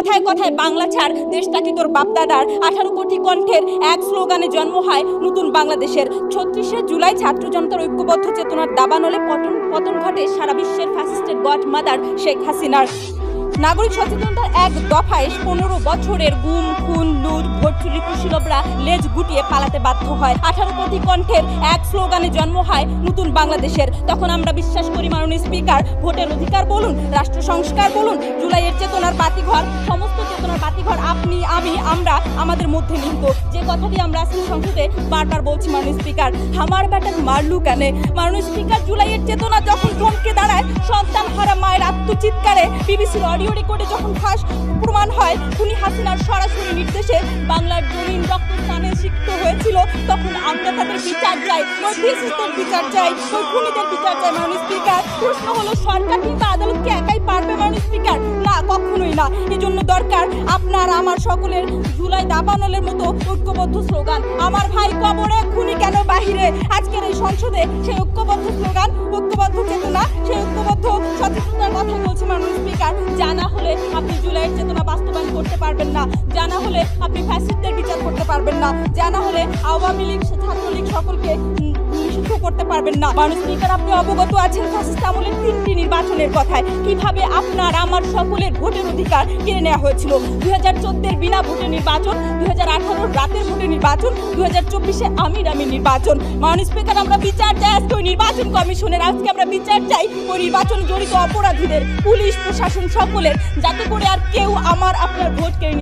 কথায় কথায় বাংলা ছাড়, দেশটাকে তোর বাপদাদার। 18 কোটি কণ্ঠের এক স্লোগানে জন্ম হয় নতুন বাংলাদেশের। 36শে জুলাই ছাত্র জনতার ঐক্যবদ্ধ চেতনার দাবানলে পতন ঘটে সারা বিশ্বের ফ্যাসিস্টের গডমাদার শেখ হাসিনার। নাগরিক সচেতনতার এক দফায় 15 বছরের গুম, খুন, লুট, ভোট চুরি কুশীলবরা লেজ গুটিয়ে পালাতে বাধ্য হয়। 18 কোটি কণ্ঠের এক স্লোগানে জন্ম হয় নতুন বাংলাদেশের। তখন আমরা বিশ্বাস করি মাননীয় স্পিকার, ভোটের অধিকার বলুন, রাষ্ট্র সংস্কার বলুন, জুলাইয়ের চেতনার বাতিঘর, সমস্ত চেতনার বাতিঘর আপনি, আমি, আমরা আমাদের মধ্যে নিহিত। যে কথাটি আমরা আজকে সংসদে বারবার বলছি মাননীয় স্পিকার, আমার ব্যাটার মারলু কেন? মাননীয় স্পিকার, জুলাইয়ের চেতনা যখন থমকে দাঁড়ায়, সন্তান হারা মায়ের আত্মচিৎকারে, বিবিসির অডিও রেকর্ডে যখন ফাঁস প্রমাণ হয় খুনি হাসিনার সরাসরি নির্দেশে বাংলার জমিন রক্তস্নানে সিক্ত হয়েছিল, তখন আমরা তাদের বিচার চাই, ওই ফ্যাসিস্টের বিচার চাই, ওই খুনিদের বিচার চাই। মাননীয় স্পিকার, প্রশ্ন হলো সরকার কিংবা আদালতকে একাই পারবে মাননীয় স্পিকার? না, কখনোই না। এজন্য দরকার আপনার আমার সকলের জুলাই দাবানলের মতো ঐক্যবদ্ধ স্লোগান। আমার ভাই কবরে, খুনি কেন বাহিরে? আজকের এই সংসদে সেই ঐক্যবদ্ধ স্লোগান, ঐক্যবদ্ধ চেতনা, সেই ঐক্যবদ্ধ সচেতনতার কথা বলছি মাননীয় স্পিকার। জানা হলে আপনি জুলাইয়ের চেতনা বাস্তবায়ন করতে পারবেন না, জানা হলে আপনি ফ্যাসিস্টদের বিচার করতে পারবেন না, জানা হলে আওয়ামী লীগ, ছাত্রলীগ সকলকে নিষিদ্ধ করতে পারবেন না। মাননীয় স্পিকার, আপনি অবগত আছেন ফ্যাসিস্ট আমলের 3টি নির্বাচনের কথায়, কিভাবে আপনার আমার সকলের ভোটের অধিকার কেড়ে নেওয়া হয়েছিল। 2014-এর বিনা ভোটের নির্বাচন, 2018-র রাতের ভোটের নির্বাচন, 2024-এ আমির নির্বাচন। মাননীয় স্পিকার, আমরা বিচার চাই আজকে ওই নির্বাচন কমিশনের, আজকে আমরা বিচার চাই ওই নির্বাচন জড়িত অপরাধীদের, পুলিশ প্রশাসন সকলের, যাতে করে আর কেউ আমার আপনার ভোট কেড়ে